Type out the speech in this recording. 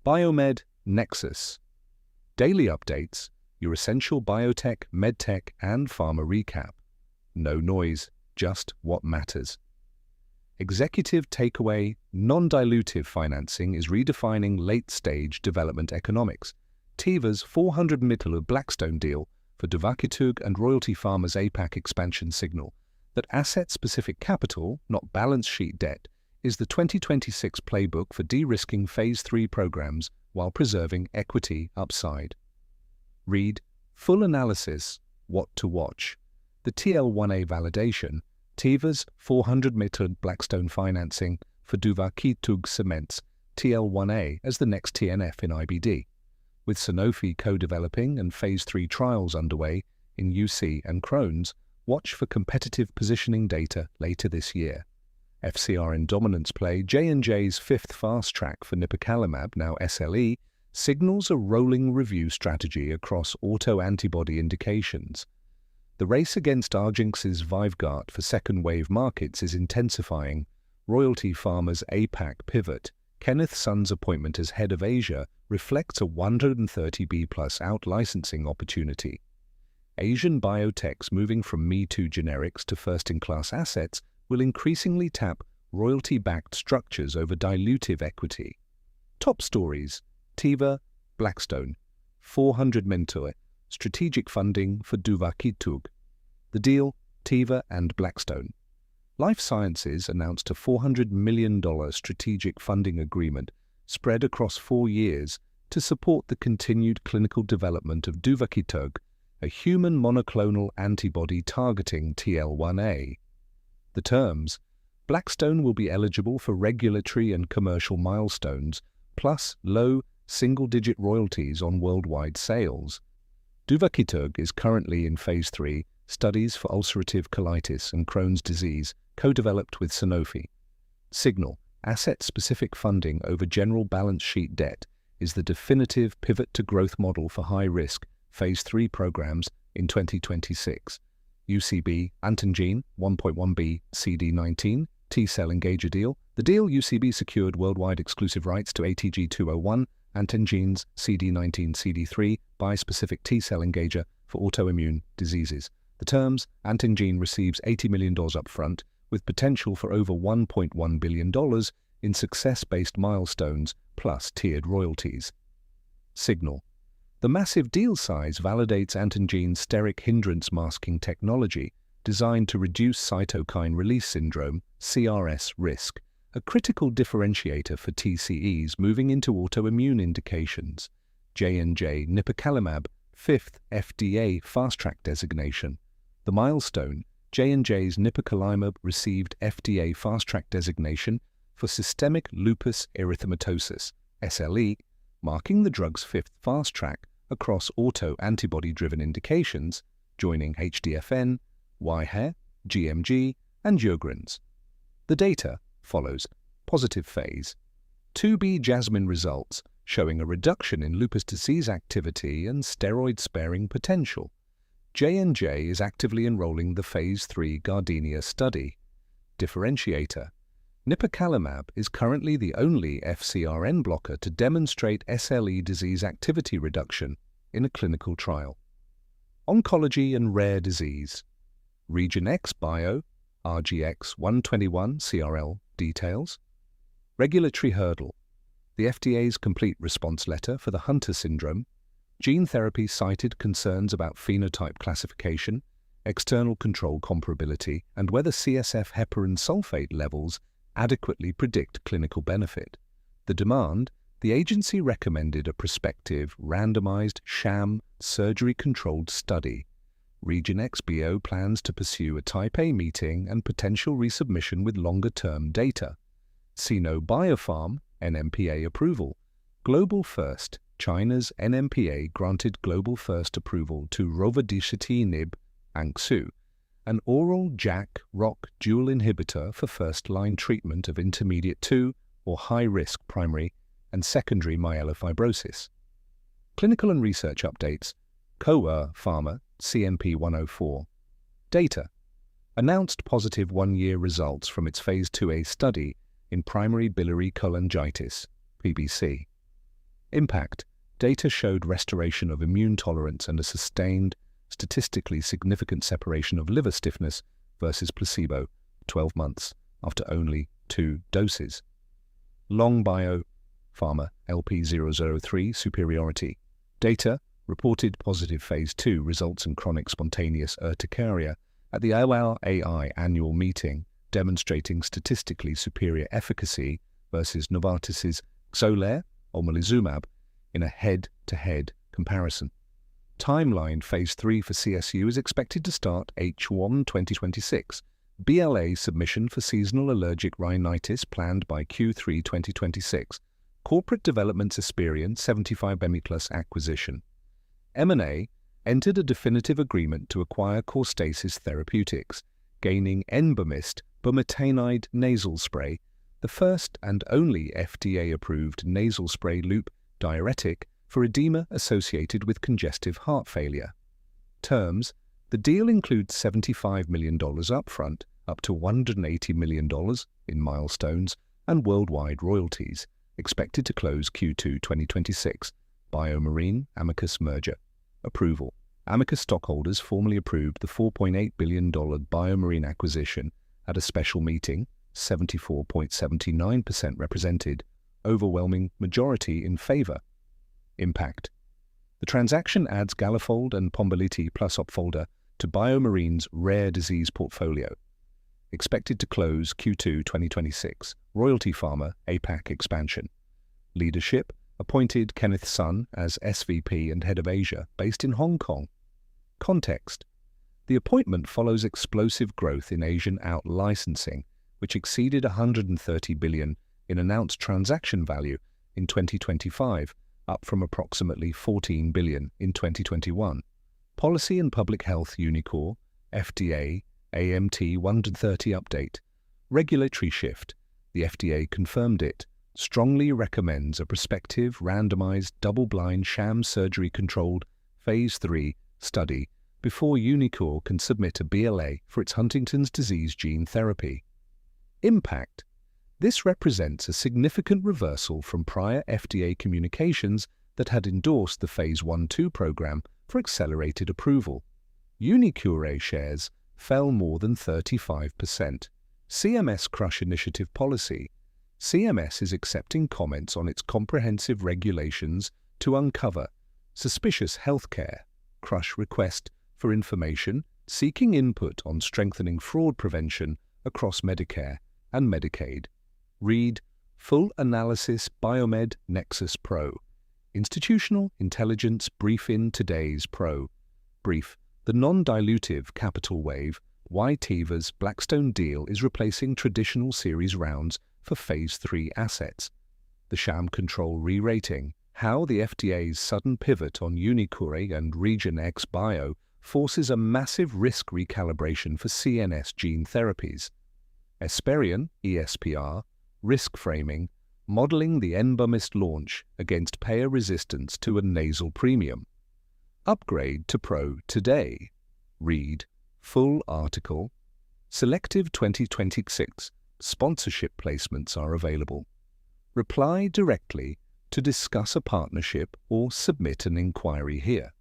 Biomed Nexus. Daily updates, your essential biotech, medtech, and pharma recap. No noise, just what matters. Executive takeaway: non-dilutive financing is redefining late-stage development economics. Teva's $400 million Blackstone deal for duvakitug and Royalty Pharma's APAC expansion signal that asset-specific capital, not balance sheet debt, is the 2026 playbook for de-risking Phase 3 programs while preserving equity upside. Read full analysis, what to watch. The TL1A validation, Teva's $400 million Blackstone financing for duvakitug cements TL1A as the next TNF in IBD, with Sanofi co-developing and Phase 3 trials underway in UC and Crohn's. Watch for competitive positioning data later this year. FcRn dominance play, J&J's fifth fast track for nipocalimab, now SLE, signals a rolling review strategy across autoantibody indications. The race against Argenx's Vyvgart for second-wave markets is intensifying. Royalty Pharma's APAC pivot, Kenneth Sun's appointment as head of Asia, reflects a 130B+ out-licensing opportunity. Asian biotechs moving from me-too generics to first-in-class assets will increasingly tap royalty-backed structures over dilutive equity. Top stories: Teva, Blackstone, $400 million strategic funding for duvakitug. The deal: Teva and Blackstone. Life Sciences announced a $400 million strategic funding agreement spread across 4 years to support the continued clinical development of duvakitug, a human monoclonal antibody targeting TL1A. The terms: Blackstone will be eligible for regulatory and commercial milestones, plus low single-digit royalties on worldwide sales. Duvakitug is currently in Phase 3 studies for ulcerative colitis and Crohn's disease, co-developed with Sanofi. Signal: asset-specific funding over general balance sheet debt is the definitive pivot to growth model for high-risk Phase 3 programs in 2026. UCB Antengene 1.1B CD19 T-cell engager deal. The deal: UCB secured worldwide exclusive rights to ATG-201, Antengene's CD19-CD3 bispecific T-cell engager for autoimmune diseases. The terms: Antengene receives $80 million upfront, with potential for over $1.1 billion in success-based milestones plus tiered royalties. Signal: the massive deal size validates Antengene's steric hindrance masking technology, designed to reduce cytokine release syndrome (CRS) risk, a critical differentiator for TCEs moving into autoimmune indications. J&J nipocalimab, 5th FDA Fast Track designation. The milestone: J&J's nipocalimab received FDA Fast Track designation for systemic lupus erythematosus (SLE), marking the drug's 5th fast track across auto-antibody-driven indications, joining HDFN, Waihe, GMG, and Sjögren's. The data follows positive phase 2b Jasmine results showing a reduction in lupus disease activity and steroid-sparing potential. J&J is actively enrolling the Phase 3 Gardenia study. Differentiator: nipocalimab is currently the only FcRn blocker to demonstrate SLE disease activity reduction in a clinical trial. Oncology and rare disease. Region X Bio, RGX-121 CRL details. Regulatory hurdle: the FDA's complete response letter for the Hunter syndrome. Gene therapy cited concerns about phenotype classification, external control comparability, and whether CSF heparan sulfate levels adequately predict clinical benefit. The demand: the agency recommended a prospective, randomized, sham, surgery-controlled study. Region XBO plans to pursue a Type A meeting and potential resubmission with longer-term data. Sino Biopharm, NMPA approval. Global First, China's NMPA granted global first approval to rovadicitinib (Angsu), an oral JAK-ROC dual inhibitor for first-line treatment of intermediate 2 or high-risk primary and secondary myelofibrosis. Clinical and research updates. Kowa Pharma, CMP104. Data: announced positive 1-year results from its Phase 2A study in primary biliary cholangitis, PBC. Impact. Data showed restoration of immune tolerance and a sustained, statistically significant separation of liver stiffness versus placebo 12 months after only 2 doses. Long Bio Pharma LP003 superiority. Data reported positive phase 2 results in chronic spontaneous urticaria at the OLAI annual meeting, demonstrating statistically superior efficacy versus Novartis's Xolair or omalizumab in a head-to-head comparison. Timeline phase 3 for CSU is expected to start H1 2026. BLA submission for seasonal allergic rhinitis planned by Q3 2026. Corporate developments Esperion 75 Bemiplus acquisition. M&A entered a definitive agreement to acquire Corstasis Therapeutics, gaining Enbumyst bumetanide nasal spray, the first and only FDA-approved nasal spray loop diuretic for edema associated with congestive heart failure. Terms: the deal includes $75 million upfront, up to $180 million in milestones and worldwide royalties, expected to close Q2 2026. BioMarin Amicus merger. Approval. Amicus stockholders formally approved the $4.8 billion BioMarin acquisition at a special meeting, 74.79% represented, overwhelming majority in favor. Impact. The transaction adds Galafold and Pombiliti plus Opfolda to BioMarin's rare disease portfolio. Expected to close Q2 2026. Royalty Pharma APAC expansion. Leadership appointed Kenneth Sun as SVP and Head of Asia, based in Hong Kong. Context. The appointment follows explosive growth in Asian out-licensing, which exceeded $130 billion in announced transaction value in 2025, up from approximately $14 billion in 2021. Policy and Public Health Unicore, FDA, AMT 130 update. Regulatory shift. The FDA confirmed it. Strongly recommends a prospective, randomized, double-blind, sham surgery-controlled Phase 3 study before Unicore can submit a BLA for its Huntington's disease gene therapy. Impact. This represents a significant reversal from prior FDA communications that had endorsed the Phase 1/2 program for accelerated approval. Unicore shares fell more than 35%. CMS Crush Initiative policy. CMS is accepting comments on its comprehensive regulations to uncover suspicious healthcare. Crush request for information, seeking input on strengthening fraud prevention across Medicare and Medicaid. Read Full Analysis Biomed Nexus Pro. Institutional Intelligence Brief in today's Pro. Brief. The non-dilutive capital wave, why Teva's Blackstone deal is replacing traditional series rounds for Phase 3 assets. The sham control re-rating, how the FDA's sudden pivot on Unicore and Region X Bio forces a massive risk recalibration for CNS gene therapies. Esperion, ESPR, risk framing, modeling the Enbumyst launch against payer resistance to a nasal premium. Upgrade to Pro today. Read full article. Selective 2026 sponsorship placements are available. Reply directly to discuss a partnership or submit an inquiry here.